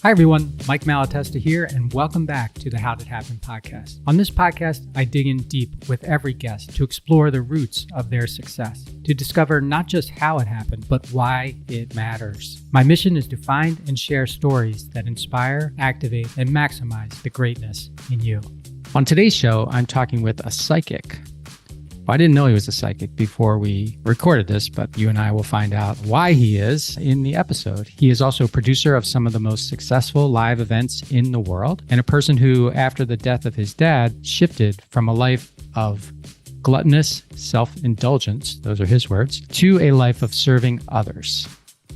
Hi, everyone. Mike Malatesta here, and welcome back to the How Did It Happen podcast. On this podcast, I dig in deep with every guest to explore the roots of their success, to discover not just how it happened, but why it matters. My mission is to find and share stories that inspire, activate, and maximize the greatness in you. On today's show, I'm talking with a psychic. Well, I didn't know he was a psychic before we recorded this, but you and I will find out why he is in the episode. He is also a producer of some of the most successful live events in the world, and a person who, after the death of his dad, shifted from a life of gluttonous self-indulgence, those are his words, to a life of serving others.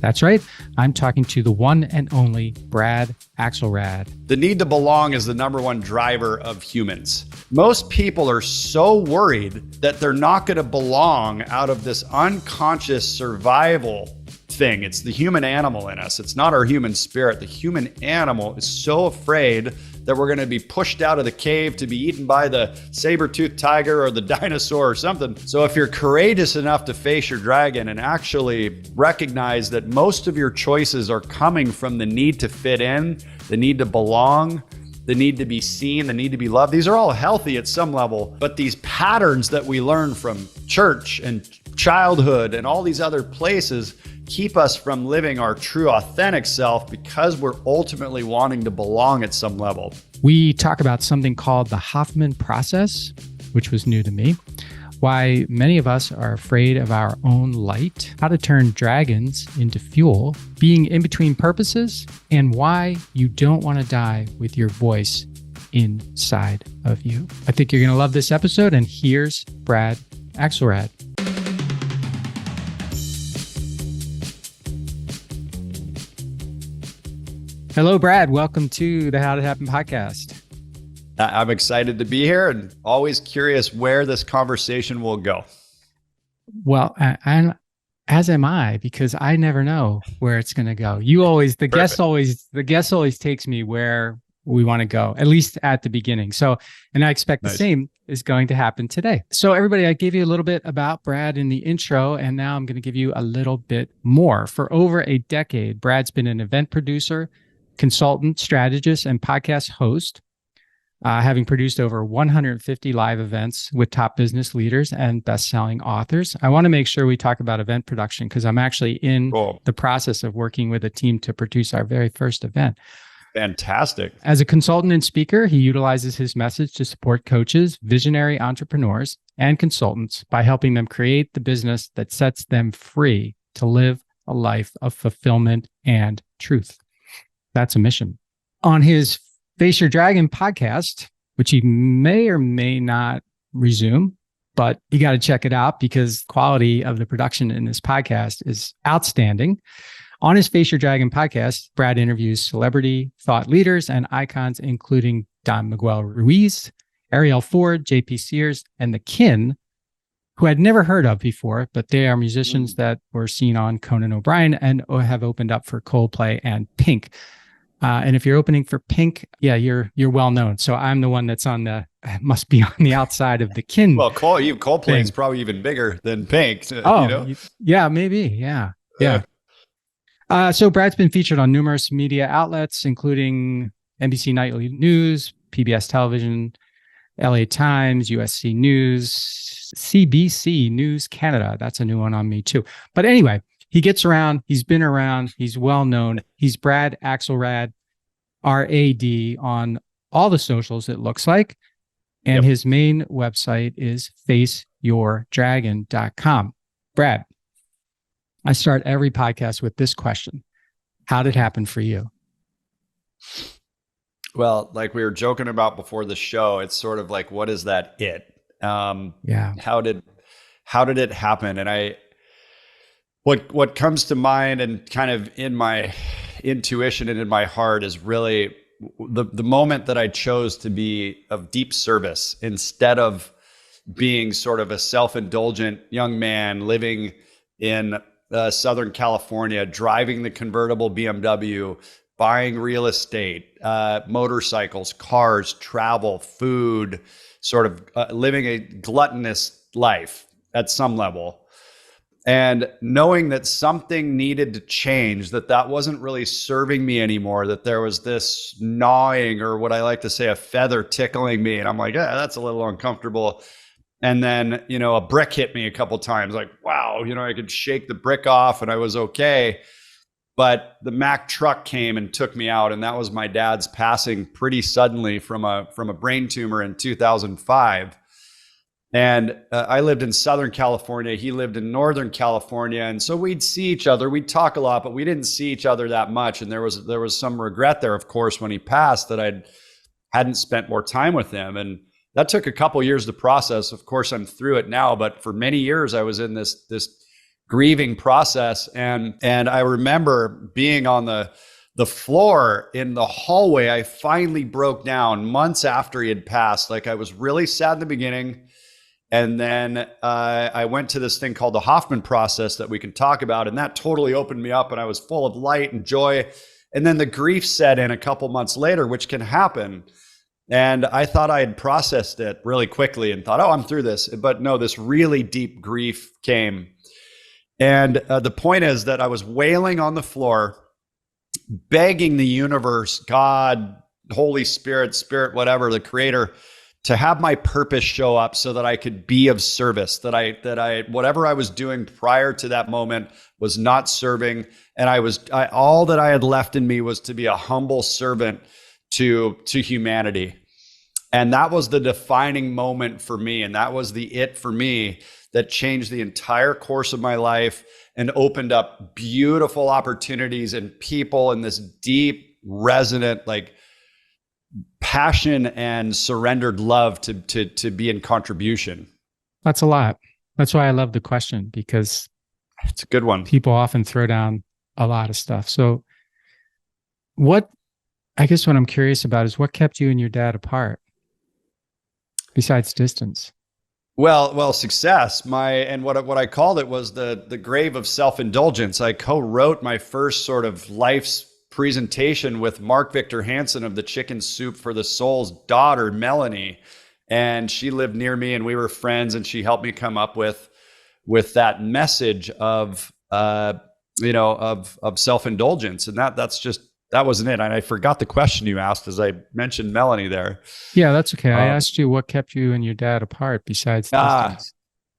That's right. I'm talking to the one and only Brad Axelrad. The need to belong is the number one driver of humans. Most people are so worried that they're not going to belong out of this unconscious survival thing. It's the human animal in us. It's not our human spirit. The human animal is so afraid that we're going to be pushed out of the cave to be eaten by the saber-toothed tiger or the dinosaur or something. So if you're courageous enough to face your dragon and actually recognize that most of your choices are coming from the need to fit in, the need to belong, the need to be seen, the need to be loved, these are all healthy at some level. But these patterns that we learn from church and childhood and all these other places keep us from living our true, authentic self because we're ultimately wanting to belong at some level. We talk about something called the Hoffman process, which was new to me, why many of us are afraid of our own light, how to turn dragons into fuel, being in between purposes, and why you don't want to die with your voice inside of you. I think you're going to love this episode, and here's Brad Axelrad. Hello, Brad. Welcome to the How Did It Happen podcast. I'm excited to be here and always curious where this conversation will go. Well, and as am I, because I never know where it's going to go. The guest always takes me where we want to go, at least at the beginning. So, and I expect Nice. The same is going to happen today. So everybody, I gave you a little bit about Brad in the intro, and now I'm going to give you a little bit more. For over a decade, Brad's been an event producer, consultant, strategist, and podcast host, having produced over 150 live events with top business leaders and best-selling authors. I want to make sure we talk about event production because I'm actually in the process of working with a team to produce our very first event. Fantastic. As a consultant and speaker, he utilizes his message to support coaches, visionary entrepreneurs, and consultants by helping them create the business that sets them free to live a life of fulfillment and truth. That's a mission. On his Face Your Dragon podcast, which he may or may not resume, but you got to check it out because quality of the production in this podcast is outstanding. On his Face Your Dragon podcast, Brad interviews celebrity thought leaders and icons, including Don Miguel Ruiz, Ariel Ford, JP Sears, and The Kin, who I'd never heard of before, but they are musicians that were seen on Conan O'Brien and have opened up for Coldplay and Pink. And if you're opening for Pink, yeah, you're well known. So I'm the one that's must be on the outside of the Kin. Well, Coldplay is probably even bigger than Pink. Yeah, maybe. Yeah. So Brad's been featured on numerous media outlets, including NBC Nightly News, PBS Television, LA Times, USC News, CBC News Canada. That's a new one on me too. But anyway, he gets around. He's been around. He's well known. He's Brad Axelrad, RAD, on all the socials, it looks like. And his main website is faceyourdragon.com. Brad, I start every podcast with this question. How did it happen for you? Well, like we were joking about before the show, it's sort of like, what is that it? How did it happen? And what comes to mind and kind of in my intuition and in my heart is really the moment that I chose to be of deep service instead of being sort of a self-indulgent young man living in Southern California, driving the convertible BMW, buying real estate, motorcycles, cars, travel, food, sort of living a gluttonous life at some level. And knowing that something needed to change, that wasn't really serving me anymore, that there was this gnawing, or what I like to say, a feather tickling me. And I'm like, yeah, that's a little uncomfortable. And then, a brick hit me a couple of times, like, wow, I could shake the brick off and I was okay. But the Mack truck came and took me out. And that was my dad's passing pretty suddenly from a brain tumor in 2005. And I lived in Southern California. He lived in Northern California. And so we'd see each other. We'd talk a lot, but we didn't see each other that much. And there was some regret there, of course, when he passed, that I hadn't spent more time with him. And that took a couple years to process. Of course, I'm through it now, but for many years I was in this grieving process. And I remember being on the floor in the hallway. I finally broke down months after he had passed. Like, I was really sad in the beginning. And then I went to this thing called the Hoffman process that we can talk about. And that totally opened me up, and I was full of light and joy. And then the grief set in a couple months later, which can happen. And I thought I had processed it really quickly and thought, oh, I'm through this. But no, this really deep grief came. And the point is that I was wailing on the floor, begging the universe, God, Holy Spirit, whatever, the creator, to have my purpose show up so that I could be of service, that I whatever I was doing prior to that moment was not serving. And all that I had left in me was to be a humble servant to humanity. And that was the defining moment for me. And that was the it for me that changed the entire course of my life and opened up beautiful opportunities and people in this deep, resonant, like, passion and surrendered love to be in contribution. That's a lot. That's why I love the question, because it's a good one. People often throw down a lot of stuff. So I guess what I'm curious about is what kept you and your dad apart besides distance? Well, success. What I called it was the grave of self-indulgence. I co-wrote my first sort of life's presentation with Mark Victor Hansen of the Chicken Soup for the Soul's daughter, Melanie. And she lived near me and we were friends, and she helped me come up with that message of self-indulgence. And that wasn't it. And I forgot the question you asked as I mentioned Melanie there. Yeah, that's okay. I asked you what kept you and your dad apart besides distance.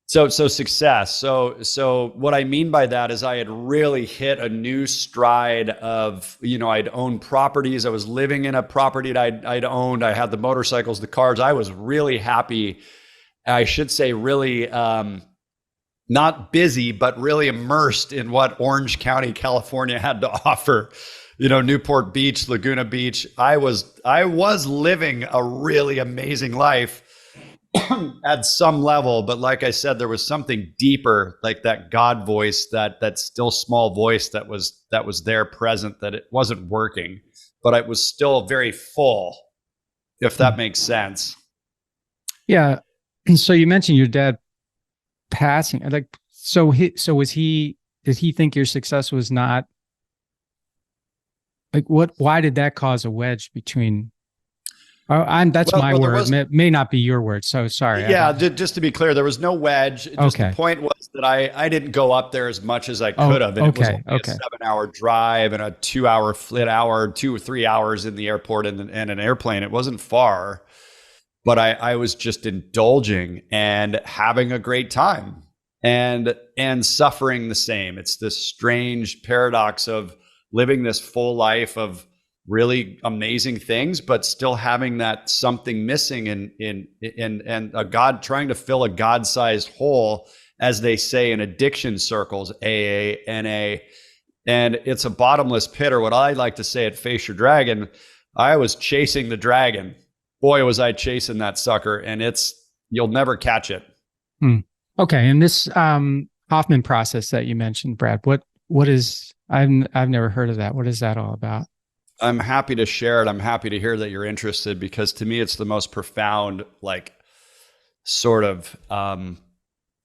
So success. So what I mean by that is I had really hit a new stride of, I'd owned properties. I was living in a property that I'd owned. I had the motorcycles, the cars. I was really happy. I should say really not busy, but really immersed in what Orange County, California had to offer. Newport Beach, Laguna Beach. I was living a really amazing life at some level, but like I said, there was something deeper, like that God voice, that still small voice that was there present, that it wasn't working, but it was still very full, if that makes sense. Yeah. So you mentioned your dad passing. Like, did he think your success was not like why did that cause a wedge between? That's my word. It may not be your word. So sorry. Yeah, just to be clear, there was no wedge. Okay. The point was that I didn't go up there as much as I could have. And okay. It was only a 7-hour drive and a 2-hour flit hour, 2 or 3 hours in the airport and an airplane. It wasn't far, but I was just indulging and having a great time and suffering the same. It's this strange paradox of living this full life of really amazing things, but still having that something missing and a God, trying to fill a God-sized hole, as they say in addiction circles, AA, NA, and it's a bottomless pit, or what I like to say at Face Your Dragon, I was chasing the dragon. Boy, was I chasing that sucker, and you'll never catch it. Okay. And this Hoffman process that you mentioned, Brad, what is, I've never heard of that. What is that all about? I'm happy to share it. I'm happy to hear that you're interested, because to me, it's the most profound,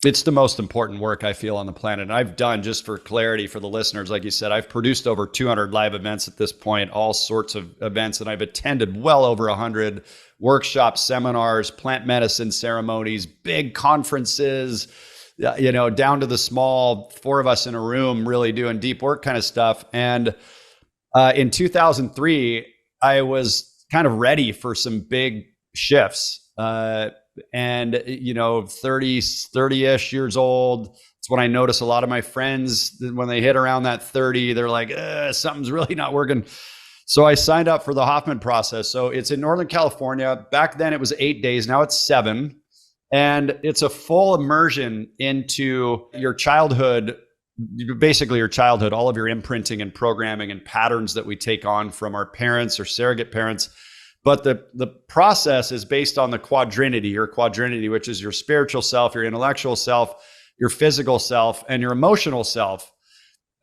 it's the most important work I feel on the planet. And I've done, just for clarity for the listeners, like you said, I've produced over 200 live events at this point, all sorts of events, and I've attended well over 100 workshops, seminars, plant medicine ceremonies, big conferences, down to the small 4 of us in a room, really doing deep work kind of stuff. And in 2003, I was kind of ready for some big shifts. And 30-ish years old. It's when I notice a lot of my friends, when they hit around that 30, they're like, something's really not working. So I signed up for the Hoffman process. So it's in Northern California. Back then it was 8 days. Now it's 7. And it's a full immersion into your childhood, basically your childhood, all of your imprinting and programming and patterns that we take on from our parents or surrogate parents. But the process is based on the quadrinity, which is your spiritual self, your intellectual self, your physical self, and your emotional self.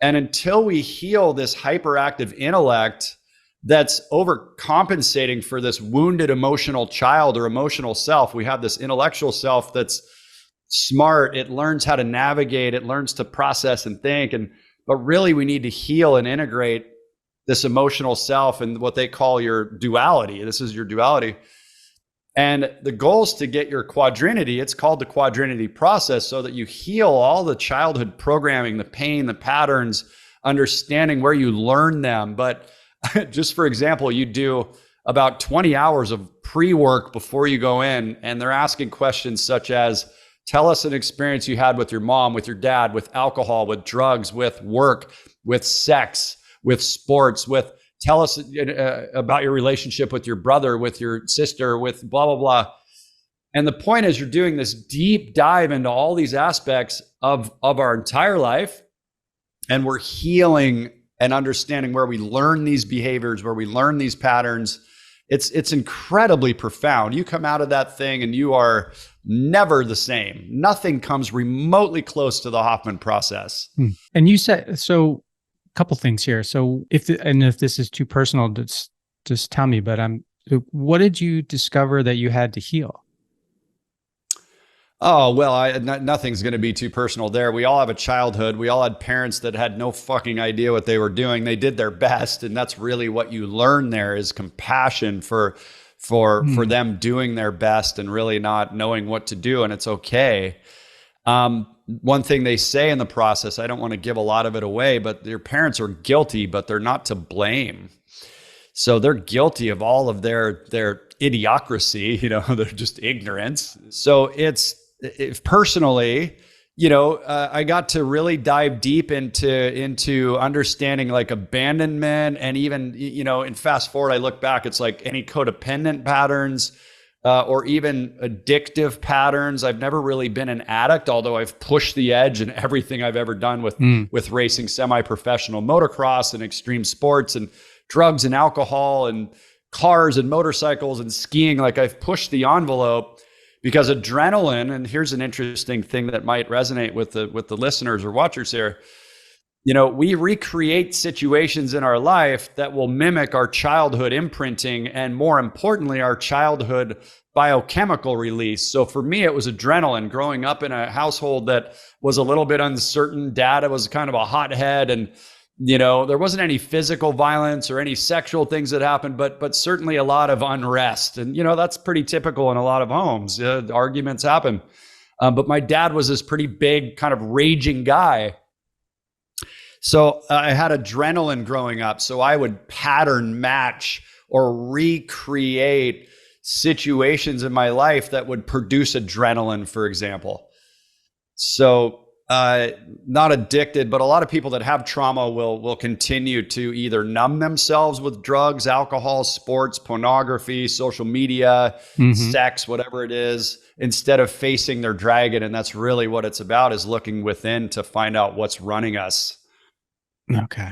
And until we heal this hyperactive intellect that's overcompensating for this wounded emotional child or emotional self, we have this intellectual self that's smart. It learns how to navigate. It learns to process and think. But really, we need to heal and integrate this emotional self and what they call your duality. This is your duality. And the goal is to get your quadrinity. It's called the quadrinity process, so that you heal all the childhood programming, the pain, the patterns, understanding where you learn them. But just for example, you do about 20 hours of pre-work before you go in, and they're asking questions such as, tell us an experience you had with your mom, with your dad, with alcohol, with drugs, with work, with sex, with sports, tell us about your relationship with your brother, with your sister, with blah, blah, blah. And the point is, you're doing this deep dive into all these aspects of our entire life. And we're healing and understanding where we learn these behaviors, where we learn these patterns. It's incredibly profound. You come out of that thing and you are never the same. Nothing comes remotely close to the Hoffman process. And you said, so couple things here. So if this is too personal, just tell me, but what did you discover that you had to heal? Oh, well, nothing's going to be too personal there. We all have a childhood. We all had parents that had no fucking idea what they were doing. They did their best. And that's really what you learn there, is compassion for them doing their best and really not knowing what to do. And it's okay. One thing they say in the process, I don't want to give a lot of it away, but your parents are guilty, but they're not to blame. So they're guilty of all of their idiocracy, they're just ignorance. So personally, I got to really dive deep into understanding like abandonment, and even, in fast forward, I look back, it's like any codependent patterns, or even addictive patterns. I've never really been an addict, although I've pushed the edge in everything I've ever done with racing semi-professional motocross and extreme sports and drugs and alcohol and cars and motorcycles and skiing. Like, I've pushed the envelope because adrenaline, and here's an interesting thing that might resonate with the listeners or watchers here. We recreate situations in our life that will mimic our childhood imprinting, and more importantly, our childhood biochemical release. So for me, it was adrenaline. Growing up in a household that was a little bit uncertain, Dad was kind of a hothead, and there wasn't any physical violence or any sexual things that happened, but certainly a lot of unrest. And that's pretty typical in a lot of homes. Arguments happen. But my dad was this pretty big, kind of raging guy. So I had adrenaline growing up. So I would pattern match or recreate situations in my life that would produce adrenaline, for example. So not addicted, but a lot of people that have trauma will continue to either numb themselves with drugs, alcohol, sports, pornography, social media, sex, whatever it is, instead of facing their dragon. And that's really what it's about, is looking within to find out what's running us. Okay.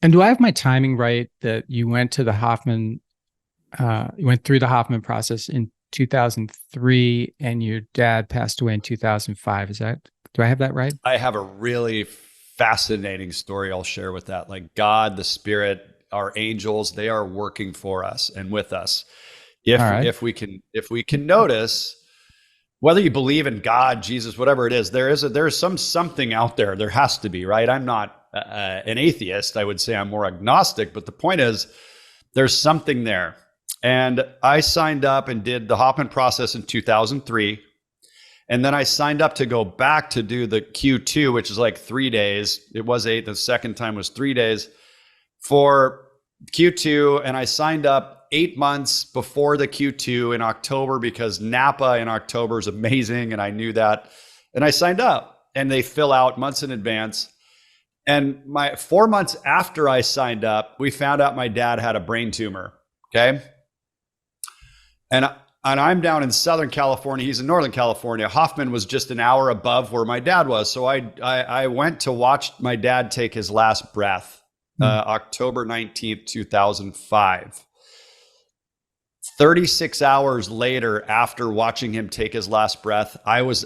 And do I have my timing right that you went to the Hoffman, you went through the Hoffman process in 2003 and your dad passed away in 2005? Do I have that right? I have a really fascinating story I'll share with that. Like, God, the Spirit, our angels, they are working for us and with us. If we can notice, whether you believe in God, Jesus, whatever it is, there's something out there. There has to be, right? I'm not an atheist. I would say I'm more agnostic, but the point is, there's something there. And I signed up and did the Hoffman process in 2003. And then I signed up to go back to do the Q2, which is like 3 days. It was 8. The second time was 3 days for Q2. And I signed up 8 months before the Q2 in October, because Napa in October is amazing. And I knew that. And I signed up, and they fill out months in advance. And 4 months after I signed up, we found out my dad had a brain tumor. Okay. And I'm down in Southern California. He's in Northern California. Hoffman was just an hour above where my dad was. So I went to watch my dad take his last breath, October 19th, 2005. 36 hours later, after watching him take his last breath, I was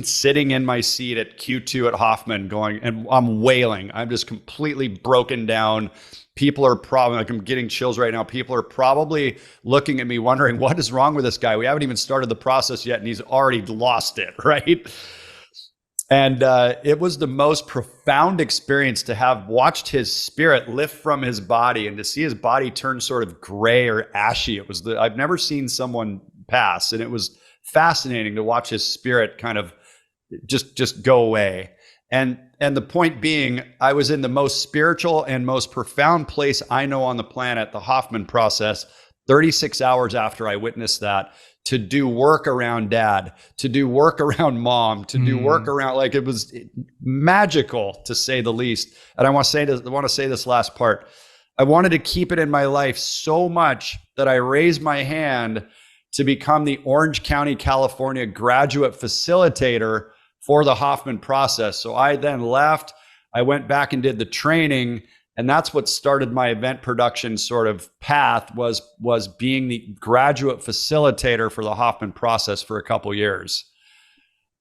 sitting in my seat at Q2 at Hoffman going, and I'm wailing. I'm just completely broken down. People are probably, like, I'm getting chills right now. People are probably looking at me wondering, what is wrong with this guy? We haven't even started the process yet, and he's already lost it, right? And it was the most profound experience to have watched his spirit lift from his body, and to see his body turn sort of gray or ashy. I've never seen someone pass, and it was fascinating to watch his spirit kind of just go away. And the point being, I was in the most spiritual and most profound place I know on the planet, the Hoffman process, 36 hours after I witnessed that, to do work around dad, to do work around mom, to do work around, like, it was magical, to say the least. And I want to say this last part. I wanted to keep it in my life so much that I raised my hand to become the Orange County, California graduate facilitator for the Hoffman process. So I then left, I went back and did the training, and that's what started my event production sort of path, was being the graduate facilitator for the Hoffman process for a couple of years.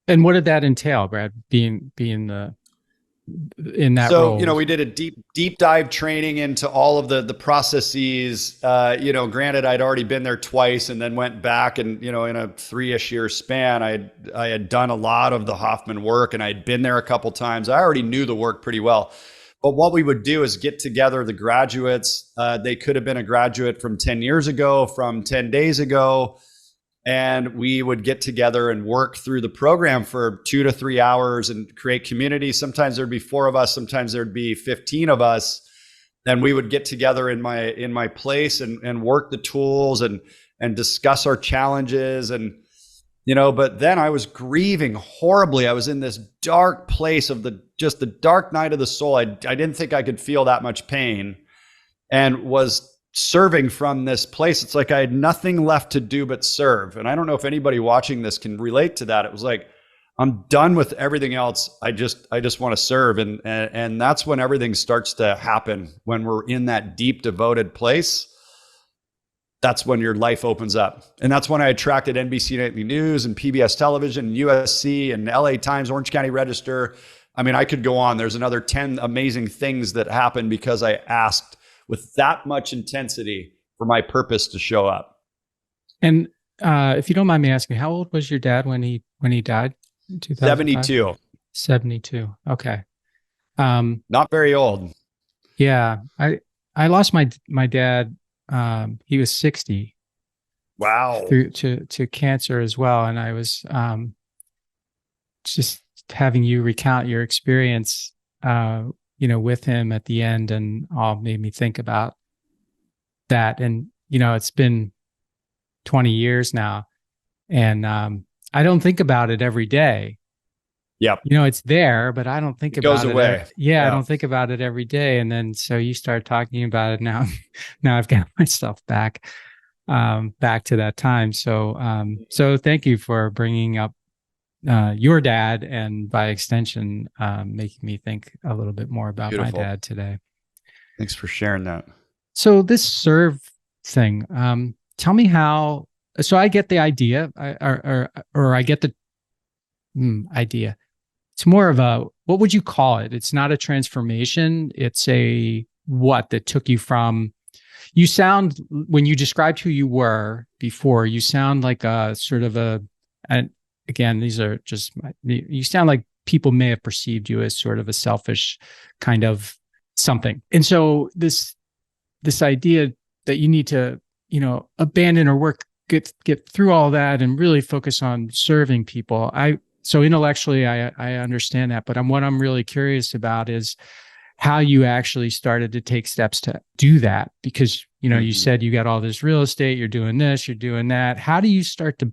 And what did that entail, Brad, being in that role? So, we did a deep dive training into all of the processes. Granted, I'd already been there twice, and then went back, and, in a 3-ish year span, I had done a lot of the Hoffman work, and I'd been there a couple times. I already knew the work pretty well. But what we would do is get together the graduates. They could have been a graduate from 10 years ago, from 10 days ago. And we would get together and work through the program for 2 to 3 hours and create community. Sometimes there'd be 4 of us, sometimes there'd be 15 of us. And we would get together in my place and work the tools and discuss our challenges. And, but then I was grieving horribly. I was in this dark place of the dark night of the soul. I didn't think I could feel that much pain, and was serving from this place. It's like I had nothing left to do but serve. And I don't know if anybody watching this can relate to that. It was like, I'm done with everything else. I just want to serve. And that's when everything starts to happen. When we're in that deep, devoted place, that's when your life opens up. And that's when I attracted NBC Nightly News and PBS Television, and USC and LA Times, Orange County Register. I mean, I could go on. There's another 10 amazing things that happened because I asked with that much intensity for my purpose to show up. And if you don't mind me asking, how old was your dad when he died? 72. 72. Okay. Not very old. Yeah. I lost my dad. He was 60. Wow. To cancer as well. And I was just having you recount your experience with him at the end, and all made me think about that. And, it's been 20 years now, and I don't think about it every day. Yep. It's there, but I don't think about it. Goes away. I don't think about it every day. And then, so you start talking about it now. Now I've got myself back to that time. So thank you for bringing up your dad, and by extension, making me think a little bit more about Beautiful. my dad today. Thanks for sharing that. So this serve thing, tell me how. So I get the idea, or I get the idea. It's more of a, what would you call it? It's not a transformation. It's a what that took you from. You sound, when you described who you were before, you sound like a sort of an again, these are just, you sound like people may have perceived you as sort of a selfish kind of something. And so this idea that you need to, abandon or work get through all that and really focus on serving people. So intellectually, I understand that, but what I'm really curious about is how you actually started to take steps to do that, because you said you got all this real estate, you're doing this, you're doing that. How do you start to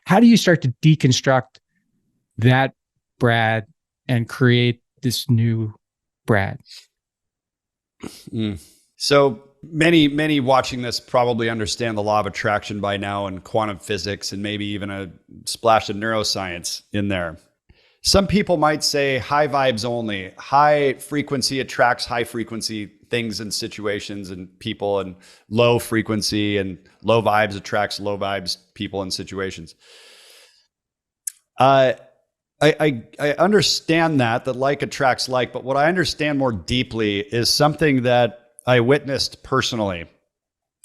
deconstruct that Brad and create this new Brad? So many watching this probably understand the law of attraction by now, and quantum physics, and maybe even a splash of neuroscience in there. Some people might say high vibes only. High frequency attracts high frequency things and situations and people, and low frequency and low vibes attracts low vibes people and situations. I understand that like attracts like, but what I understand more deeply is something that I witnessed personally.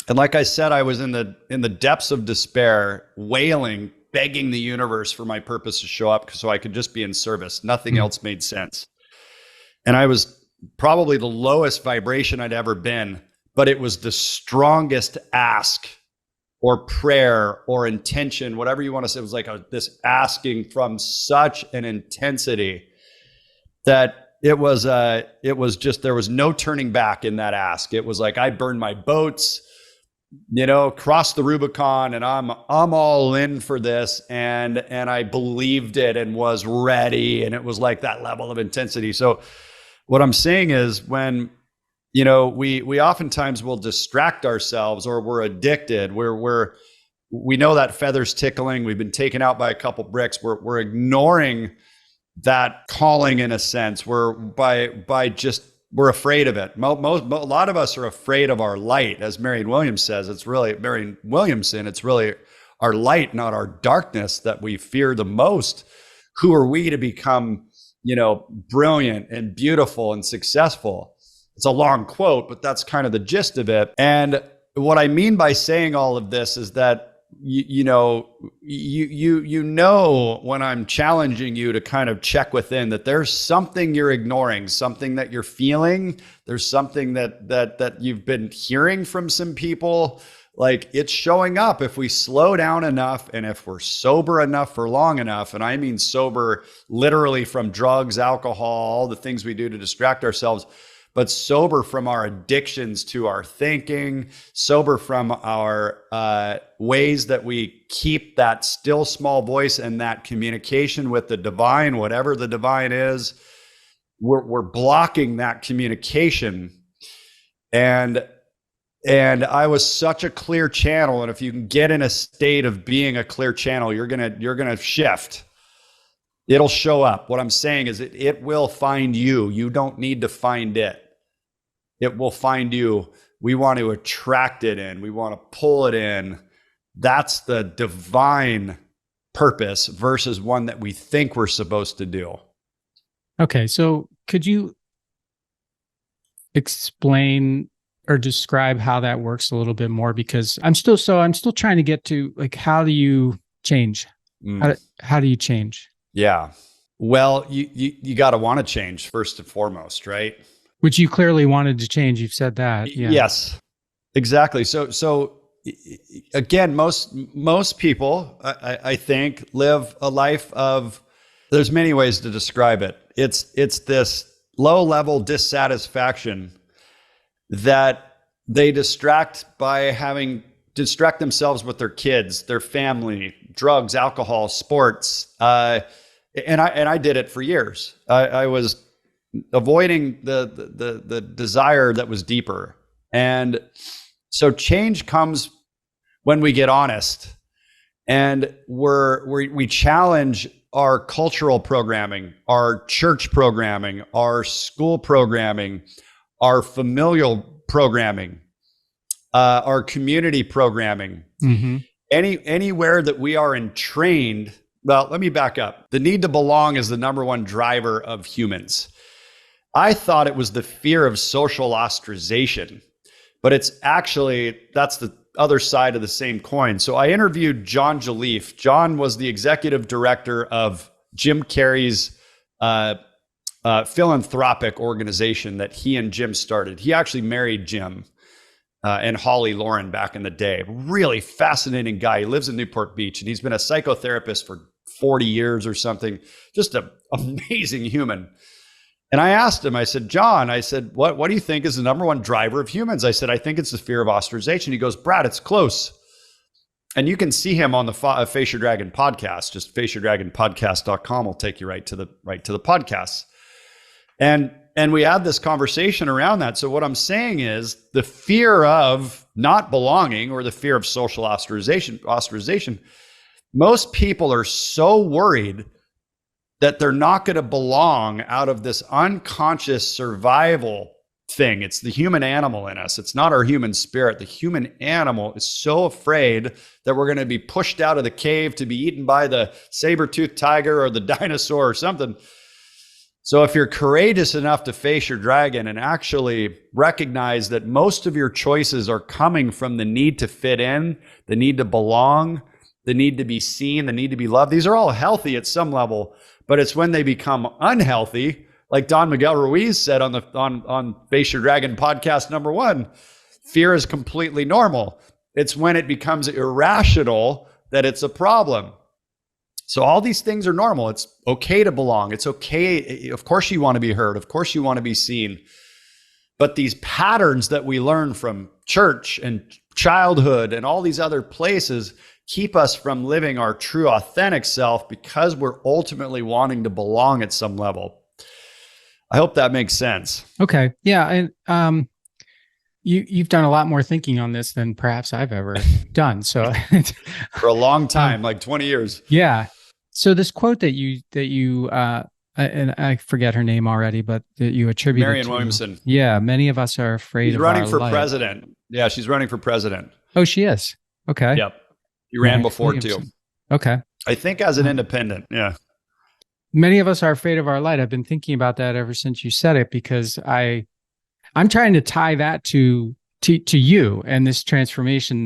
And like I said, I was in the depths of despair, wailing, begging the universe for my purpose to show up so I could just be in service. Nothing else made sense. And I was probably the lowest vibration I'd ever been, but it was the strongest ask or prayer or intention, whatever you want to say. It was like this asking from such an intensity that it was just, there was no turning back in that ask. It was like, I burned my boats, crossed the Rubicon, and I'm all in for this. And I believed it and was ready. And it was like that level of intensity. So what I'm saying is, when, we oftentimes will distract ourselves, or we're addicted, we know that feather's tickling. We've been taken out by a couple bricks. We're ignoring that calling, in a sense. We're afraid of it. A lot of us are afraid of our light. As Marianne Williamson says, it's really our light, not our darkness, that we fear the most. Who are we to become, brilliant and beautiful and successful? It's a long quote, but that's kind of the gist of it. And what I mean by saying all of this is that you know when I'm challenging you to kind of check within, that there's something you're ignoring, something that you're feeling. There's something that you've been hearing from some people. Like, it's showing up if we slow down enough, and if we're sober enough for long enough. And I mean sober literally from drugs, alcohol, all the things we do to distract ourselves, but sober from our addictions to our thinking, sober from our ways that we keep that still small voice and that communication with the divine, whatever the divine is. We're blocking that communication. And I was such a clear channel. And if you can get in a state of being a clear channel, you're gonna shift. It'll show up. What I'm saying is it will find you. You don't need to find it. It will find you. We want to attract it in. We want to pull it in. That's the divine purpose versus one that we think we're supposed to do. Okay. So could you explain or describe how that works a little bit more? Because I'm still trying to get to, like, how do you change? How do you change? Yeah. Well, you got to want to change first and foremost, right? Which you clearly wanted to change. You've said that. Yeah. Yes, exactly. So again, most people, I think, live a life of, there's many ways to describe it. It's this low level dissatisfaction that they distract themselves with their kids, their family, drugs, alcohol, sports. And I did it for years. I was avoiding the desire that was deeper. And so change comes when we get honest, and we challenge our cultural programming, our church programming, our school programming, our familial programming, our community programming. Mm-hmm. Anywhere that we are entrained. Well, let me back up. The need to belong is the number one driver of humans. I thought it was the fear of social ostracization, but it's actually, that's the other side of the same coin. So I interviewed John Jaleef. John was the executive director of Jim Carrey's philanthropic organization that he and Jim started. He actually married Jim. and Holly Lauren back in the day. Really fascinating guy. He lives in Newport Beach, and he's been a psychotherapist for 40 years or something. Just an amazing human. And I asked him, I said, John, I said, what do you think is the number one driver of humans? I said, I think it's the fear of ostracization. He goes, Brad, it's close. And you can see him on the Face Your Dragon podcast. Just faceyourdragonpodcast.com will take you right to the podcast. And we had this conversation around that. So what I'm saying is the fear of not belonging or the fear of social ostracization, most people are so worried that they're not going to belong out of this unconscious survival thing. It's the human animal in us. It's not our human spirit. The human animal is so afraid that we're going to be pushed out of the cave to be eaten by the saber-toothed tiger or the dinosaur or something. So if you're courageous enough to face your dragon and actually recognize that most of your choices are coming from the need to fit in, the need to belong, the need to be seen, the need to be loved, these are all healthy at some level, but it's when they become unhealthy, like Don Miguel Ruiz said on Face Your Dragon podcast #1, fear is completely normal. It's when it becomes irrational that it's a problem. So all these things are normal. It's okay to belong. It's okay. Of course you want to be heard. Of course you want to be seen. But these patterns that we learn from church and childhood and all these other places keep us from living our true, authentic self because we're ultimately wanting to belong at some level. I hope that makes sense. Okay. Yeah. And you've done a lot more thinking on this than perhaps I've ever done. So for a long time, like 20 years. Yeah. So this quote that you and I forget her name already, but that you attributed Marianne to Williamson. Yeah. Many of us are afraid She's of running our for life. president. Yeah. She's running for president. Oh, she is. Okay. Yep. He ran Marianne before Williamson. too. Okay. I think as an independent. Yeah. Many of us are afraid of our light. I've been thinking about that ever since you said it, because I'm trying to tie that to you and this transformation,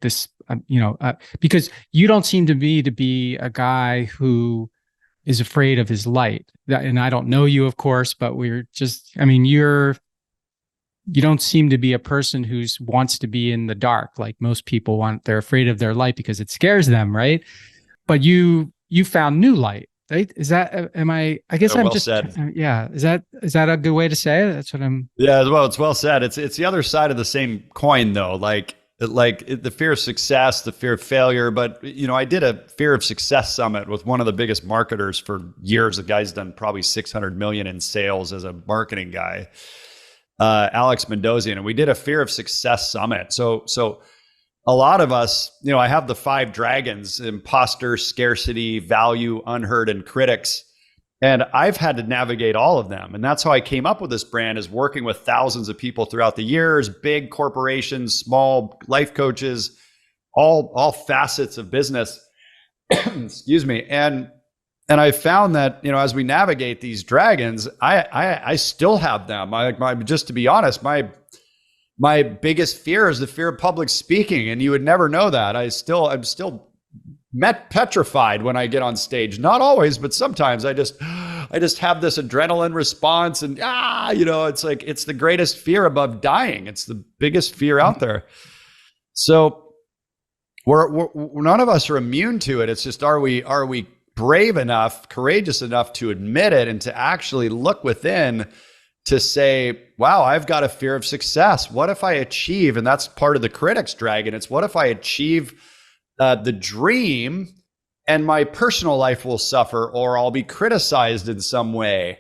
because you don't seem to me to be a guy who is afraid of his light. And I don't know you, of course, but you don't seem to be a person who wants to be in the dark like most people want. They're afraid of their light because it scares them, right? But you found new light. Right? Is that, I guess I'm well just, said. Yeah. Is that a good way to say it? That's what I'm. Yeah, well, it's well said. It's the other side of the same coin though. Like the fear of success, the fear of failure. But, I did a fear of success summit with one of the biggest marketers for years. The guy's done probably 600 million in sales as a marketing guy, Alex Mendozian. And we did a fear of success summit. So a lot of us, I have the 5 dragons: imposter, scarcity, value, unheard, and critics. And I've had to navigate all of them. And that's how I came up with this brand, is working with thousands of people throughout the years, big corporations, small life coaches, all facets of business. Excuse me. And I found that, as we navigate these dragons, I still have them. Just to be honest, my biggest fear is the fear of public speaking, and you would never know that. I'm still petrified when I get on stage. Not always, but sometimes I just have this adrenaline response, and it's like it's the greatest fear above dying. It's the biggest fear out there. So we're none of us are immune to it. It's just are we brave enough, courageous enough to admit it and to actually look within, to say, wow, I've got a fear of success. What if I achieve? And that's part of the critic's dragon. It's what if I achieve the dream and my personal life will suffer, or I'll be criticized in some way.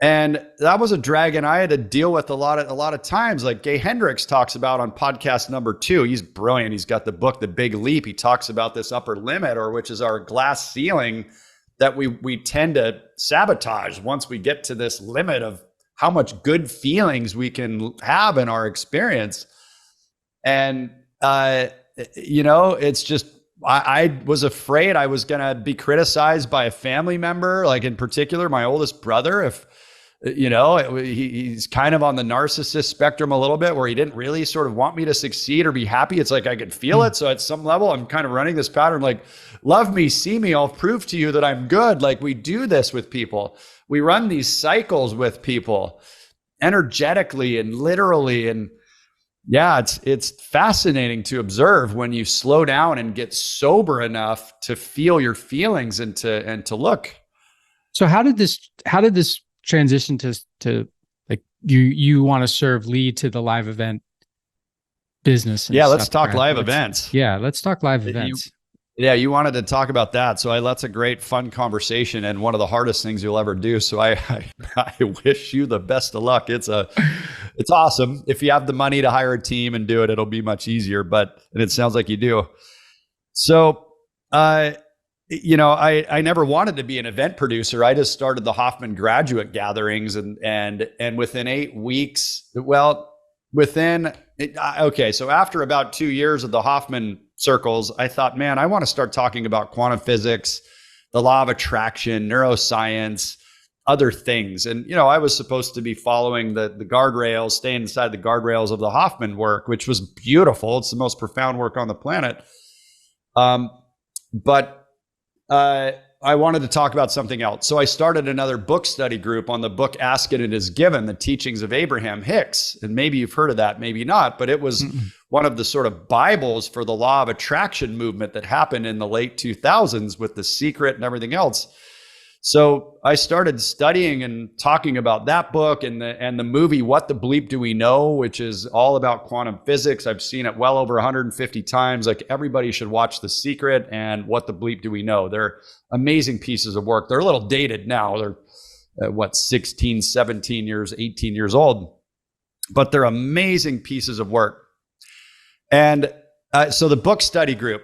And that was a dragon I had to deal with a lot of times. Like Gay Hendricks talks about on podcast #2. He's brilliant. He's got the book, The Big Leap. He talks about this upper limit, or which is our glass ceiling that we tend to sabotage once we get to this limit of how much good feelings we can have in our experience. And, it's just, I was afraid I was going to be criticized by a family member, like in particular, my oldest brother. If, he's kind of on the narcissist spectrum a little bit, where he didn't really sort of want me to succeed or be happy. It's like I could feel it. So at some level, I'm kind of running this pattern, like, love me, see me, I'll prove to you that I'm good. Like, we do this with people. We run these cycles with people energetically and literally. And Yeah, it's fascinating to observe when you slow down and get sober enough to feel your feelings and to look. So how did this transition to like you want to serve lead to the live event business and Yeah, stuff, let's talk Brad? live events. Yeah, let's talk live events. You wanted to talk about that. So that's a great, fun conversation and one of the hardest things you'll ever do. So I wish you the best of luck. It's awesome. If you have the money to hire a team and do it, it'll be much easier, and it sounds like you do. So, I never wanted to be an event producer. I just started the Hoffman graduate gatherings and within 8 weeks, so after about 2 years of the Hoffman circles, I thought, man, I want to start talking about quantum physics, the law of attraction, neuroscience, other things. And, I was supposed to be following the guardrails, staying inside the guardrails of the Hoffman work, which was beautiful. It's the most profound work on the planet. But I wanted to talk about something else. So I started another book study group on the book Ask It, It Is Given, the teachings of Abraham Hicks. And maybe you've heard of that, maybe not, but it was one of the sort of Bibles for the law of attraction movement that happened in the late 2000s with The Secret and everything else. So I started studying and talking about that book and the movie, What the Bleep Do We Know, which is all about quantum physics. I've seen it well over 150 times. Like, everybody should watch The Secret and What the Bleep Do We Know. They're amazing pieces of work. They're a little dated now. They're 16, 17 years, 18 years old, but they're amazing pieces of work. And so the book study group,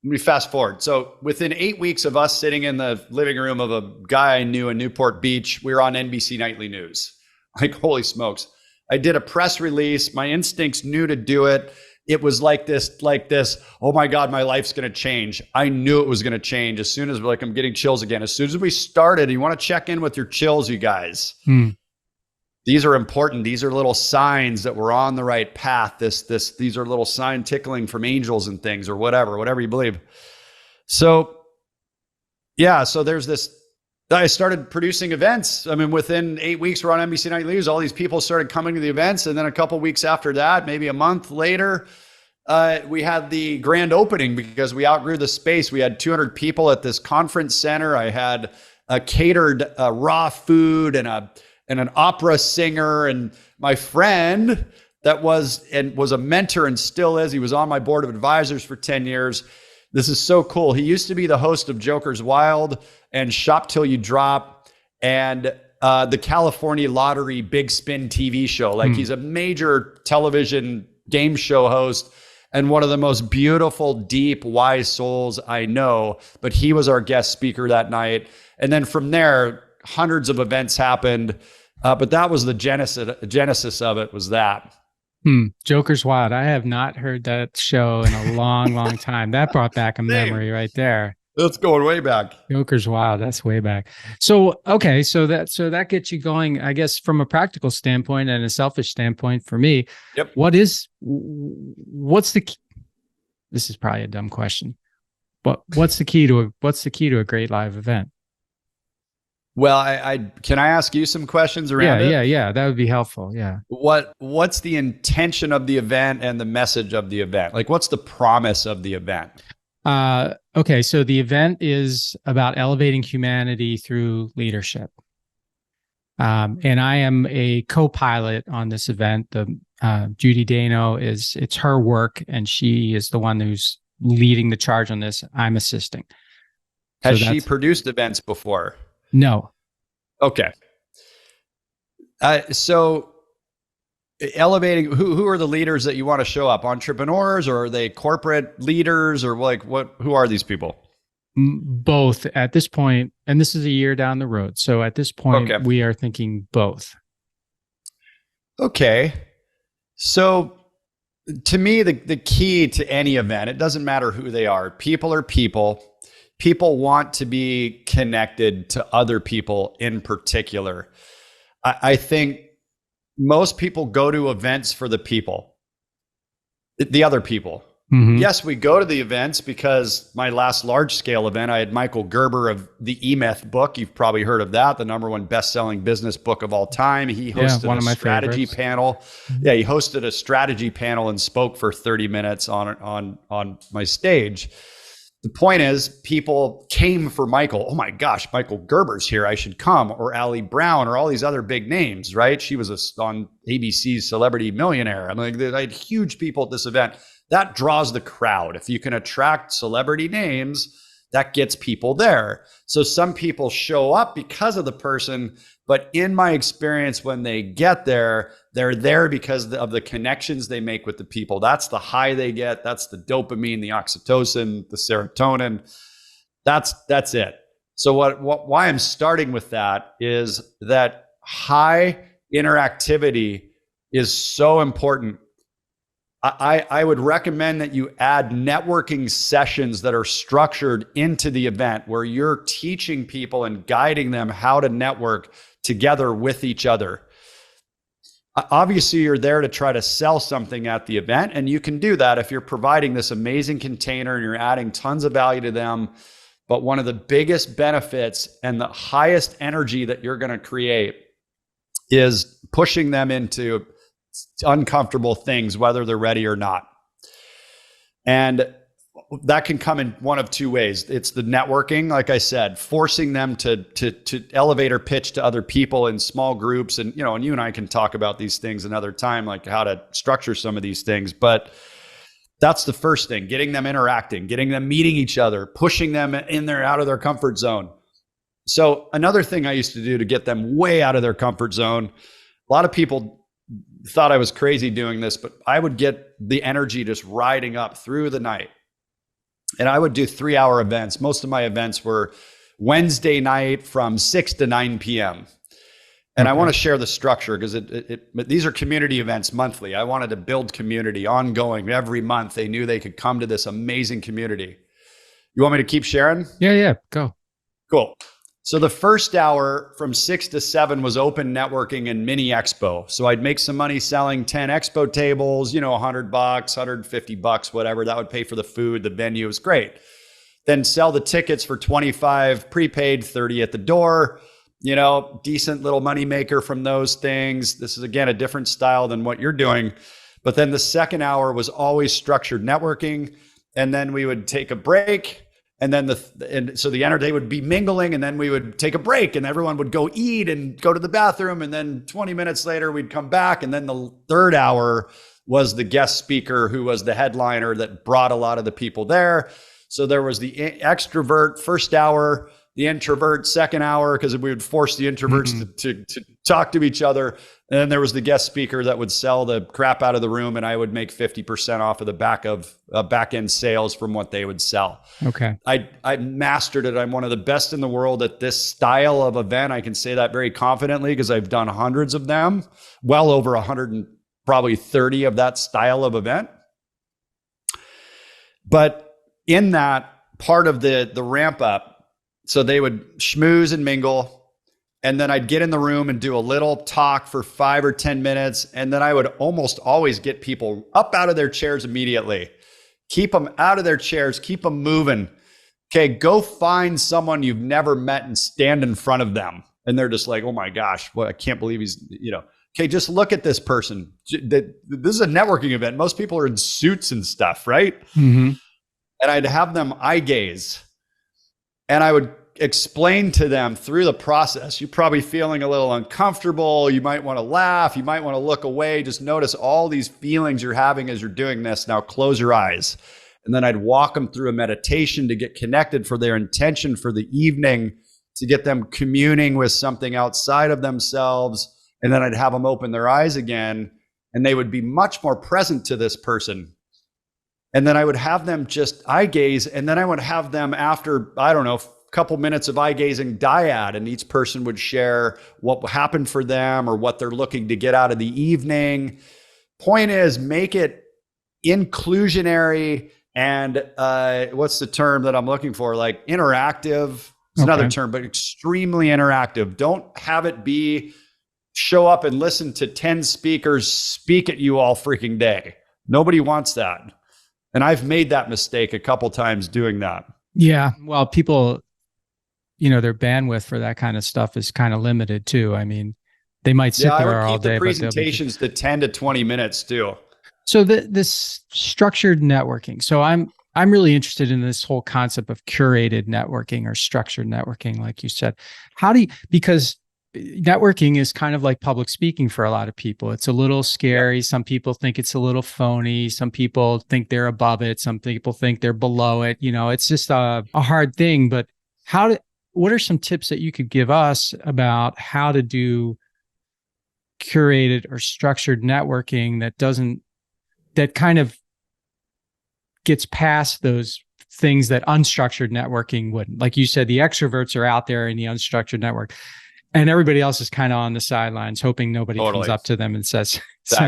let me fast forward. So within 8 weeks of us sitting in the living room of a guy I knew in Newport Beach, we were on NBC Nightly News. Like, holy smokes. I did a press release. My instincts knew to do it. It was like this, oh my God, my life's going to change. I knew it was going to change as soon as, I'm getting chills again. As soon as we started, you want to check in with your chills, you guys. These are important. These are little signs that we're on the right path. These are little sign tickling from angels and things, or whatever you believe. So there's this. I started producing events. I mean, within 8 weeks, we're on NBC Nightly News. All these people started coming to the events, and then a couple of weeks after that, maybe a month later, we had the grand opening because we outgrew the space. We had 200 people at this conference center. I had a catered raw food and an opera singer, and my friend that was a mentor and still is. He was on my board of advisors for 10 years. This is so cool. He used to be the host of Joker's Wild and Shop Till You Drop and the California Lottery Big Spin TV show. Like, he's a major television game show host and one of the most beautiful, deep, wise souls I know. But he was our guest speaker that night. And then from there, hundreds of events happened. But that was the genesis of it, was that. Joker's Wild. I have not heard that show in a long, long time. That brought back a memory right there. That's going way back. Joker's Wild. That's way back. So, okay. So that gets you going, I guess, from a practical standpoint and a selfish standpoint for me. Yep. What's the key? This is probably a dumb question, but what's the key to a great live event? Well, can I ask you some questions around it? Yeah. That would be helpful. Yeah. What's the intention of the event and the message of the event? Like, what's the promise of the event? Okay. So the event is about elevating humanity through leadership. And I am a co-pilot on this event. Judy Dano it's her work, and she is the one who's leading the charge on this. I'm assisting. Has she produced events before? No. Okay. So elevating, who are the leaders that you want to show up? Entrepreneurs, or are they corporate leaders, or who are these people? Both at this point, and this is a year down the road. So at this point, we are thinking both. Okay. So to me, the key to any event, it doesn't matter who they are. People are people. People want to be connected to other people in particular. I think most people go to events for the people, the other people. Yes, we go to the events because my last large scale event, I had Michael Gerber of the E-Myth book. You've probably heard of that, the #1 best-selling business book of all time. He hosted one of my strategy favorites. panel. Yeah, he hosted a strategy panel and spoke for 30 minutes on my stage. The point is, people came for Michael. Oh my gosh, Michael Gerber's here. I should come. Or Ali Brown, or all these other big names, right? She was on ABC's Celebrity Millionaire. I mean, I had huge people at this event. That draws the crowd. If you can attract celebrity names, that gets people there. So some people show up because of the person, but in my experience, when they get there, they're there because of the connections they make with the people. That's the high they get. That's the dopamine, the oxytocin, the serotonin. That's it. So why I'm starting with that is that high interactivity is so important. I would recommend that you add networking sessions that are structured into the event where you're teaching people and guiding them how to network together with each other. Obviously, you're there to try to sell something at the event, and you can do that if you're providing this amazing container and you're adding tons of value to them. But one of the biggest benefits and the highest energy that you're going to create is pushing them into uncomfortable things, whether they're ready or not. And that can come in one of two ways. It's the networking, like I said, forcing them to elevator pitch to other people in small groups. And, and you and I can talk about these things another time, like how to structure some of these things. But that's the first thing, getting them interacting, getting them meeting each other, pushing them in there out of their comfort zone. So another thing I used to do to get them way out of their comfort zone, a lot of people thought I was crazy doing this, but I would get the energy just riding up through the night. And I would do 3-hour events. Most of my events were Wednesday night from 6 to 9 p.m. And I want to share the structure because these are community events monthly. I wanted to build community ongoing every month. They knew they could come to this amazing community. You want me to keep sharing? Yeah, go. Cool. So the first hour from 6 to 7 was open networking and mini expo. So I'd make some money selling 10 expo tables, $100, $150, whatever. That would pay for the food, the venue. It was great. Then sell the tickets for 25 prepaid, 30 at the door. Decent little money maker from those things. This is, again, a different style than what you're doing. But then the second hour was always structured networking. And then we would take a break. And then so they would be mingling, and then we would take a break, and everyone would go eat and go to the bathroom. And then 20 minutes later, we'd come back. And then the third hour was the guest speaker who was the headliner that brought a lot of the people there. So there was the extrovert first hour, the introvert second hour, because we would force the introverts to talk to each other. And then there was the guest speaker that would sell the crap out of the room, and I would make 50% off of the back end sales from what they would sell. Okay. I mastered it. I'm one of the best in the world at this style of event. I can say that very confidently because I've done hundreds of them, well over 100 and probably 30 of that style of event. But in that part of the ramp up, so they would schmooze and mingle. And then I'd get in the room and do a little talk for 5 or 10 minutes. And then I would almost always get people up out of their chairs immediately. Keep them out of their chairs. Keep them moving. Okay, go find someone you've never met and stand in front of them. And they're just like, oh my gosh, I can't believe he's, okay, just look at this person. This is a networking event. Most people are in suits and stuff, right? Mm-hmm. And I'd have them eye gaze. And I would explain to them through the process. You're probably feeling a little uncomfortable. You might want to laugh. You might want to look away. Just notice all these feelings you're having as you're doing this. Now close your eyes. And then I'd walk them through a meditation to get connected for their intention for the evening, to get them communing with something outside of themselves. And then I'd have them open their eyes again, and they would be much more present to this person. And then I would have them just eye gaze. And then I would have them, after, couple minutes of eye gazing, dyad, and each person would share what happened for them or what they're looking to get out of the evening. Point is, make it inclusionary and what's the term that I'm looking for? Like interactive. It's another term, but extremely interactive. Don't have it be show up and listen to 10 speakers speak at you all freaking day. Nobody wants that. And I've made that mistake a couple times doing that. Yeah. Well, people, their bandwidth for that kind of stuff is kind of limited too. I mean, they might sit there all day. I would keep the presentations to 10 to 20 minutes too. So this structured networking. So I'm really interested in this whole concept of curated networking or structured networking, like you said. Because networking is kind of like public speaking for a lot of people. It's a little scary. Some people think it's a little phony. Some people think they're above it. Some people think they're below it. It's just a hard thing. But what are some tips that you could give us about how to do curated or structured networking that kind of gets past those things that unstructured networking wouldn't? Like you said, the extroverts are out there in the unstructured network, and everybody else is kind of on the sidelines, hoping nobody comes up to them and says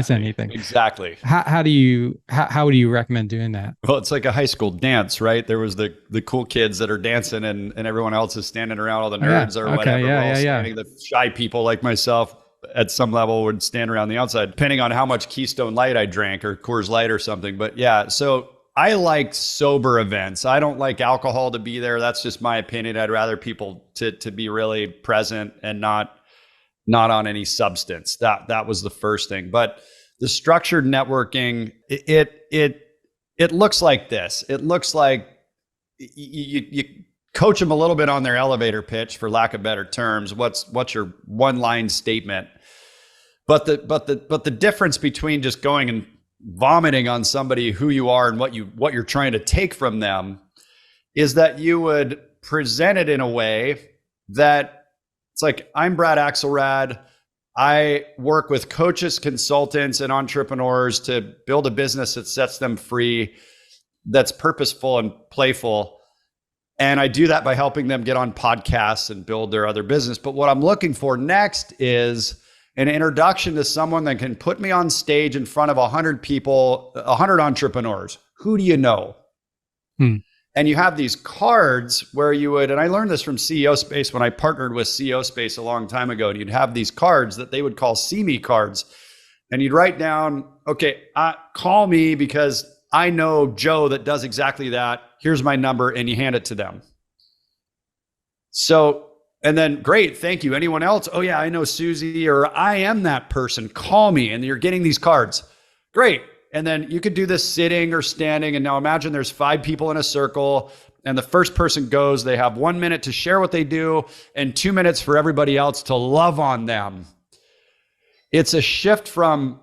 anything. Exactly. How do you recommend doing that? Well, it's like a high school dance, right? There was the cool kids that are dancing, and everyone else is standing around. All the nerds or whatever. Standing. The shy people like myself at some level would stand around the outside, depending on how much Keystone Light I drank or Coors Light or something. But yeah, so I like sober events. I don't like alcohol to be there. That's just my opinion. I'd rather people to be really present and not on any substance. That was the first thing. But the structured networking, it looks like this. It looks like you coach them a little bit on their elevator pitch, for lack of better terms. What's your one-line statement? But the difference between just going and vomiting on somebody who you are and what you're trying to take from them is that you would present it in a way that it's like, I'm Brad Axelrad. I work with coaches, consultants, and entrepreneurs to build a business that sets them free, that's purposeful and playful. And I do that by helping them get on podcasts and build their other business. But what I'm looking for next is an introduction to someone that can put me on stage in front of 100 people, 100 entrepreneurs. Who do you know? And you have these cards where you would, and I learned this from CEO Space when I partnered with CEO Space a long time ago, and you'd have these cards that they would call See Me cards. And you'd write down, okay, call me because I know Joe that does exactly that. Here's my number, and you hand it to them. So, and then, great, thank you. Anyone else? Oh yeah, I know Susie, or I am that person. Call me. And you're getting these cards. Great. And then you could do this sitting or standing. And now imagine there's 5 people in a circle, and the first person goes, they have 1 minute to share what they do and 2 minutes for everybody else to love on them. It's a shift from,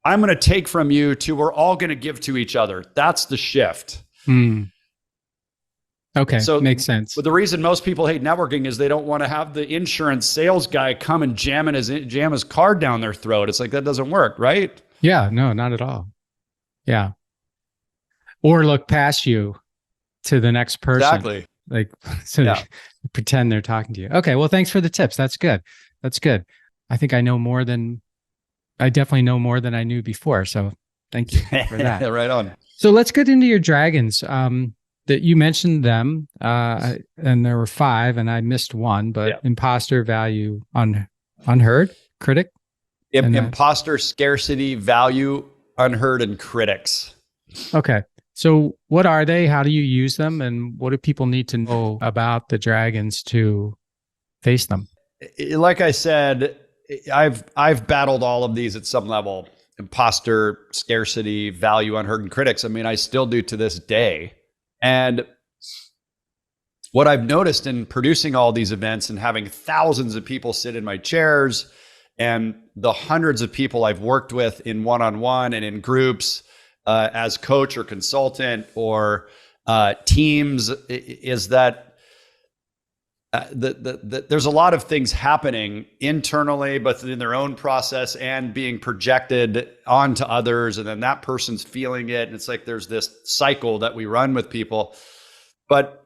I'm going to take from you, to we're all going to give to each other. That's the shift. Okay, so makes sense. But the reason most people hate networking is they don't want to have the insurance sales guy come and jam his card down their throat. It's like, that doesn't work, right? Yeah, no, not at all. Yeah. Or look past you to the next person. Exactly. Like, so they pretend they're talking to you. Okay, well, thanks for the tips. That's good. I think I definitely know more than I knew before. So thank you for that. Right on. So let's get into your dragons. That you mentioned them, and there were 5, and I missed one, but imposter, value, unheard, critic. Imposter, scarcity, value, unheard, and critics. Okay. So what are they? How do you use them? And what do people need to know about the dragons to face them? Like I said, I've battled all of these at some level. Imposter, scarcity, value, unheard, and critics. I mean, I still do to this day. And what I've noticed in producing all these events and having thousands of people sit in my chairs, and the hundreds of people I've worked with in one-on-one and in groups as coach or consultant or teams, is that there's a lot of things happening internally, but in their own process and being projected onto others. And then that person's feeling it. And it's like, there's this cycle that we run with people. But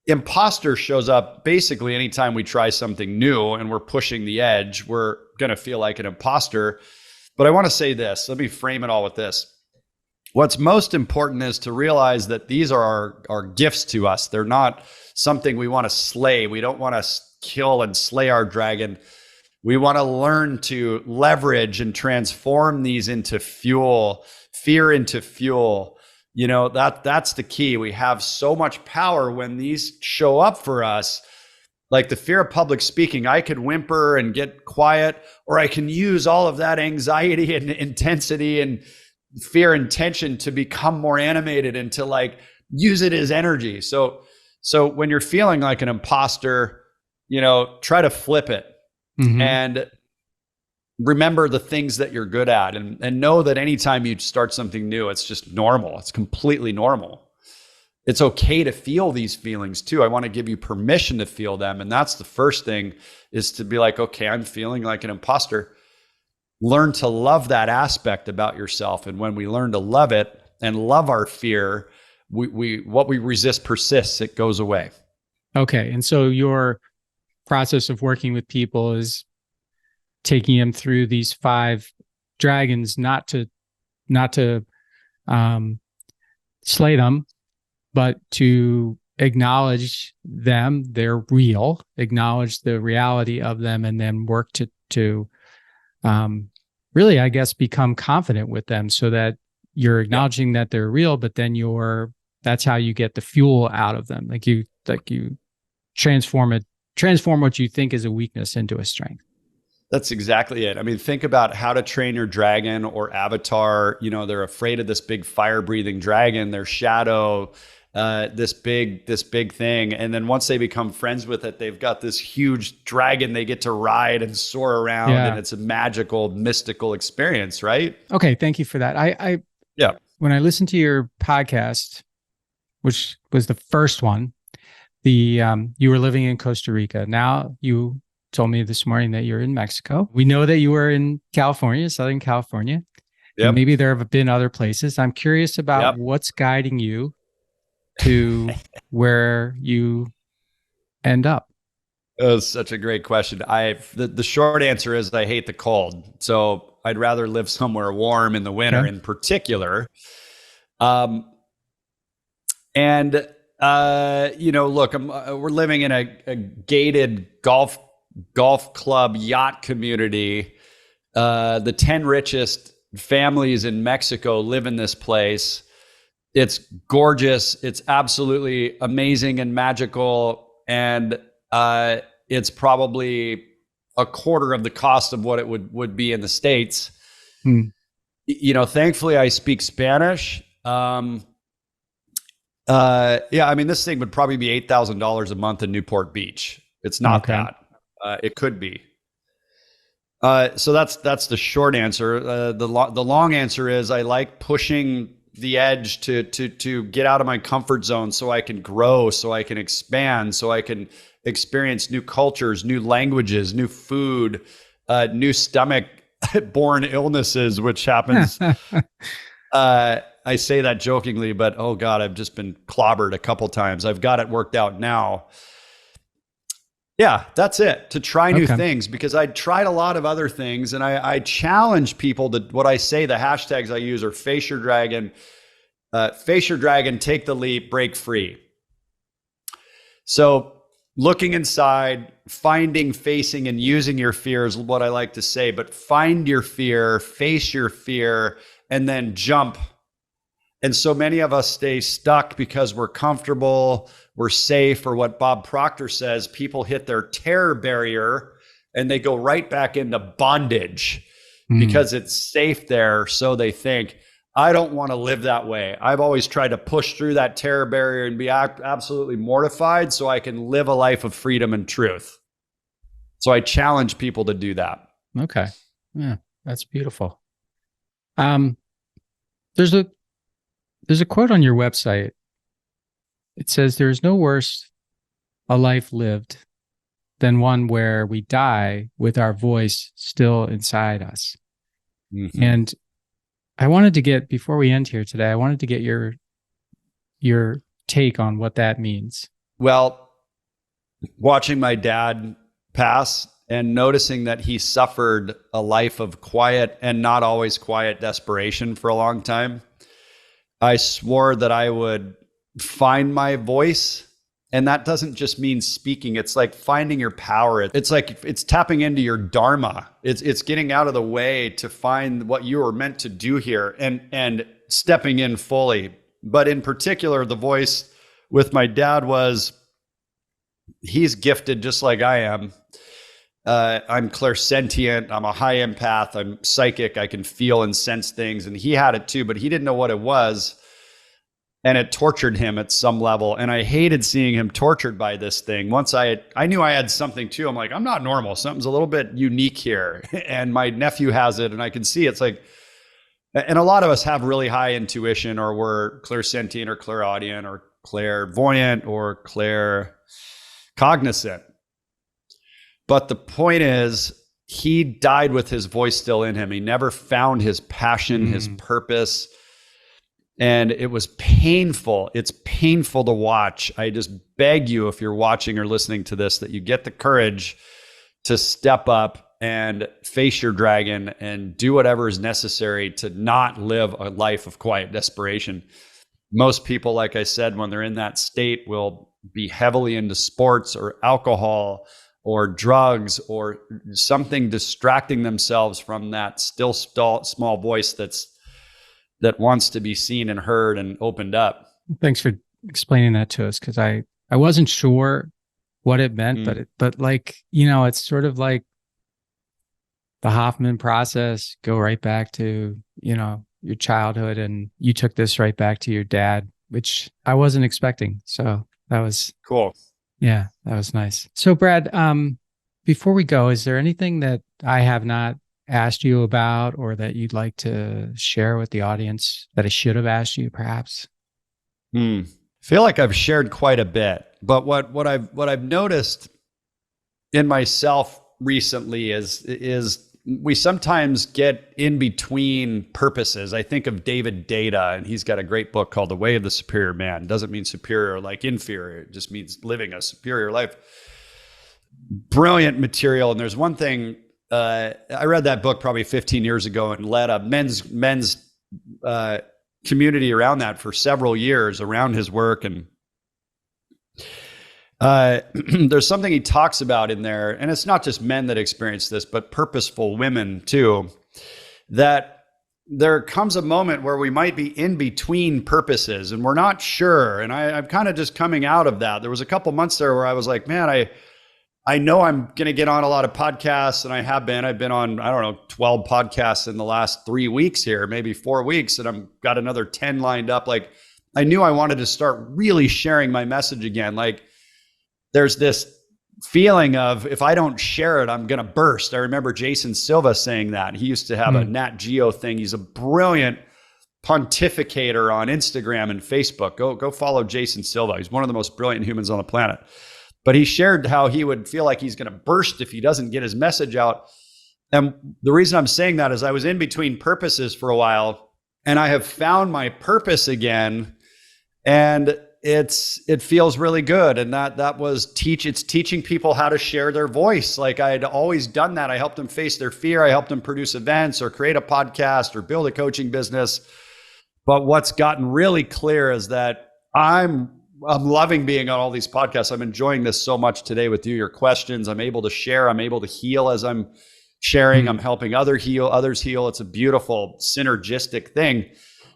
imposter shows up basically anytime we try something new and we're pushing the edge, we're going to feel like an imposter. But I want to say this, let me frame it all with this. What's most important is to realize that these are our gifts to us. They're not something we want to slay. We don't want to kill and slay our dragon. We want to learn to leverage and transform these into fuel, fear into fuel, That's the key. We have so much power when these show up for us. Like the fear of public speaking, I could whimper and get quiet, or I can use all of that anxiety and intensity and fear and tension to become more animated and to like use it as energy. So when you're feeling like an imposter, try to flip it and remember the things that you're good at, and know that anytime you start something new, it's just normal. It's completely normal. It's okay to feel these feelings too. I want to give you permission to feel them. And that's the first thing, is to be like, okay, I'm feeling like an imposter. Learn to love that aspect about yourself. And when we learn to love it and love our fear, what we resist persists. It goes away. Okay. And so your process of working with people is taking them through these 5 dragons, not to slay them, but to acknowledge them, they're real, acknowledge the reality of them, and then work to really, I guess, become confident with them, so that you're acknowledging that they're real, but then that's how you get the fuel out of them. Like you transform what you think is a weakness into a strength. That's exactly it. I mean, think about How to Train Your Dragon or Avatar. They're afraid of this big fire-breathing dragon, their shadow, this big thing. And then once they become friends with it, they've got this huge dragon they get to ride and soar around. Yeah. And it's a magical, mystical experience, right? Okay. Thank you for that. When I listened to your podcast, which was the first one, you were living in Costa Rica. Now you told me this morning that you're in Mexico. We know that you were in California, Southern California. Yep. And maybe there have been other places. I'm curious about what's guiding you to where you end up. That was such a great question. The short answer is I hate the cold. So I'd rather live somewhere warm in the winter in particular. Look, we're living in a gated golf club yacht community. The 10 richest families in Mexico live in this place. It's gorgeous. It's absolutely amazing and magical. And it's probably a quarter of the cost of what it would be in the States. Thankfully I speak Spanish. This thing would probably be $8,000 a month in Newport Beach. It's not that. It could be. So that's the short answer. The long answer is I like pushing the edge to get out of my comfort zone, so I can grow, so I can expand, so I can experience new cultures, new languages, new food, new stomach-borne illnesses, which happens. I say that jokingly, but oh God, I've just been clobbered a couple times. I've got it worked out now. Yeah, that's it. To try new things, because I tried a lot of other things, and I challenge people to, what I say, the hashtags I use are face your dragon, take the leap, break free. So looking inside, finding, facing, and using your fear is what I like to say, but find your fear, face your fear, and then jump. And so many of us stay stuck because we're comfortable, we're safe, or what Bob Proctor says, people hit their terror barrier and they go right back into bondage because it's safe there. So they think, I don't want to live that way. I've always tried to push through that terror barrier and be absolutely mortified so I can live a life of freedom and truth. So I challenge people to do that. Okay. Yeah, that's beautiful. There's a quote on your website. It says, "There's no worse a life lived than one where we die with our voice still inside us." Mm-hmm. And I wanted to get, before we end here today, I wanted to get your take on what that means. Well, watching my dad pass and noticing that he suffered a life of quiet and not always quiet desperation for a long time, I swore that I would find my voice. And that doesn't just mean speaking. It's like finding your power. It's like, it's tapping into your dharma. It's getting out of the way to find what you were meant to do here and stepping in fully. But in particular, the voice with my dad was, he's gifted just like I am. I'm clairsentient. I'm a high empath. I'm psychic. I can feel and sense things. And he had it too, but he didn't know what it was. And it tortured him at some level. And I hated seeing him tortured by this thing. Once I knew I had something too. I'm like, I'm not normal. Something's a little bit unique here. And my nephew has it. And I can see it's like, and a lot of us have really high intuition, or we're clairsentient or clairaudient or clairvoyant or claircognizant. But the point is, he died with his voice still in him. He never found his passion, his purpose. And it was painful. It's painful to watch. I just beg you, if you're watching or listening to this, that you get the courage to step up and face your dragon and do whatever is necessary to not live a life of quiet desperation. Most people, like I said, when they're in that state, will be heavily into sports or alcohol or drugs or something distracting themselves from that still small voice that wants to be seen and heard and opened up. Thanks for explaining that to us, because I wasn't sure what it meant, but like, it's sort of like the Hoffman process. Go right back to, your childhood, and you took this right back to your dad, which I wasn't expecting. So that was cool. Yeah, that was nice. So Brad, before we go, is there anything that I have not asked you about, or that you'd like to share with the audience that I should have asked you, perhaps? I feel like I've shared quite a bit, but what I've noticed in myself recently is we sometimes get in between purposes. I think of David Data, and he's got a great book called The Way of the Superior Man. It doesn't mean superior like inferior. It just means living a superior life. Brilliant material. And there's one thing, I read that book probably 15 years ago and led a men's community around that for several years around his work. And there's something he talks about in there, and it's not just men that experience this, but purposeful women too, that there comes a moment where we might be in between purposes and we're not sure. And I'm kind of just coming out of that. There was a couple months there where I was like, man, I know I'm going to get on a lot of podcasts, and I've been on, 12 podcasts in the last 3 weeks here, maybe 4 weeks. And I've got another 10 lined up. Like, I knew I wanted to start really sharing my message again. Like, there's this feeling of, if I don't share it, I'm going to burst. I remember Jason Silva saying that. He used to have a Nat Geo thing. He's a brilliant pontificator on Instagram and Facebook. Go follow Jason Silva. He's one of the most brilliant humans on the planet. But he shared how he would feel like he's going to burst if he doesn't get his message out. And the reason I'm saying that is I was in between purposes for a while, and I have found my purpose again. And it feels really good. And that was it's teaching people how to share their voice. Like, I had always done that. I helped them face their fear. I helped them produce events or create a podcast or build a coaching business. But what's gotten really clear is that I'm loving being on all these podcasts. I'm enjoying this so much today with you, your questions. I'm able to share. I'm able to heal as I'm sharing. I'm helping others heal. It's a beautiful synergistic thing.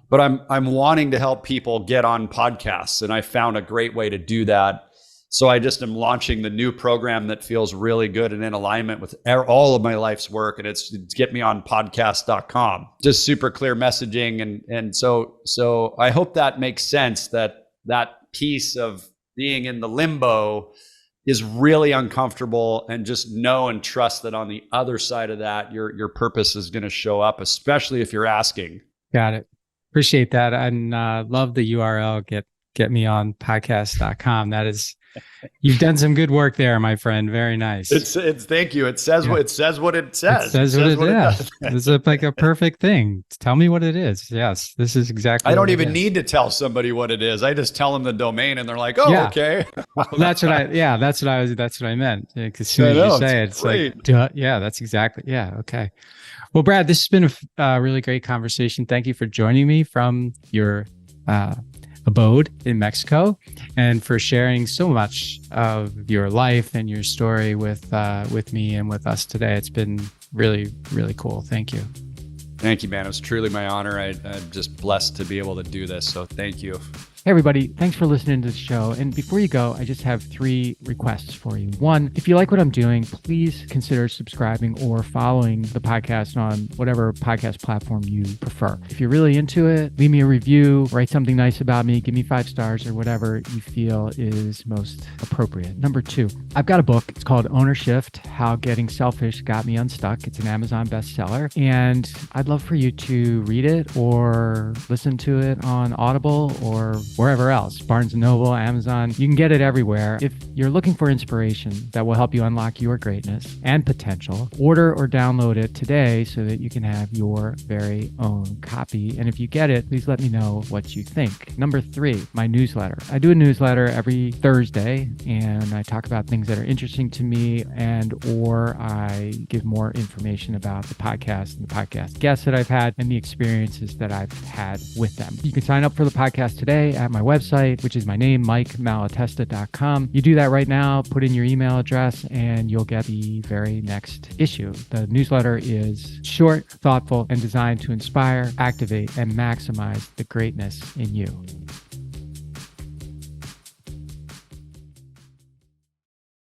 But I'm wanting to help people get on podcasts, and I found a great way to do that. So I just am launching the new program that feels really good and in alignment with all of my life's work, and it's getmeonpodcast.com. Just super clear messaging, and so I hope that makes sense, that piece of being in the limbo is really uncomfortable, and just know and trust that on the other side of that, your purpose is going to show up, especially if you're asking. Got it. Appreciate that. And love the URL, getmeonpodcast.com. That is, you've done some good work there, my friend. Very nice. It's thank you. It says what it says. It says what it is. It's like a perfect thing. Tell me what it is. Yes, this is exactly. I don't even need to tell somebody what it is. I just tell them the domain, and they're like, "Oh, yeah. Okay." Well, that's what I meant. As soon as you say it, it's great. Like, duh, yeah, that's exactly. Yeah. Okay. Well, Brad, this has been a really great conversation. Thank you for joining me from your abode in Mexico, and for sharing so much of your life and your story with me and with us today. It's been really, really cool. Thank you. Thank you, man. It was truly my honor. I'm just blessed to be able to do this. So thank you. Hey, everybody. Thanks for listening to the show. And before you go, I just have 3 requests for you. 1, if you like what I'm doing, please consider subscribing or following the podcast on whatever podcast platform you prefer. If you're really into it, leave me a review, write something nice about me, give me 5 stars or whatever you feel is most appropriate. Number 2, I've got a book. It's called Owner Shift: How Getting Selfish Got Me Unstuck. It's an Amazon bestseller. And I'd love for you to read it or listen to it on Audible or wherever else, Barnes & Noble, Amazon. You can get it everywhere. If you're looking for inspiration that will help you unlock your greatness and potential, order or download it today so that you can have your very own copy. And if you get it, please let me know what you think. Number 3, my newsletter. I do a newsletter every Thursday, and I talk about things that are interesting to me or I give more information about the podcast and the podcast guests that I've had and the experiences that I've had with them. You can sign up for the podcast today at my website, which is my name, MikeMalatesta.com. You do that right now, put in your email address, and you'll get the very next issue. The newsletter is short, thoughtful, and designed to inspire, activate, and maximize the greatness in you.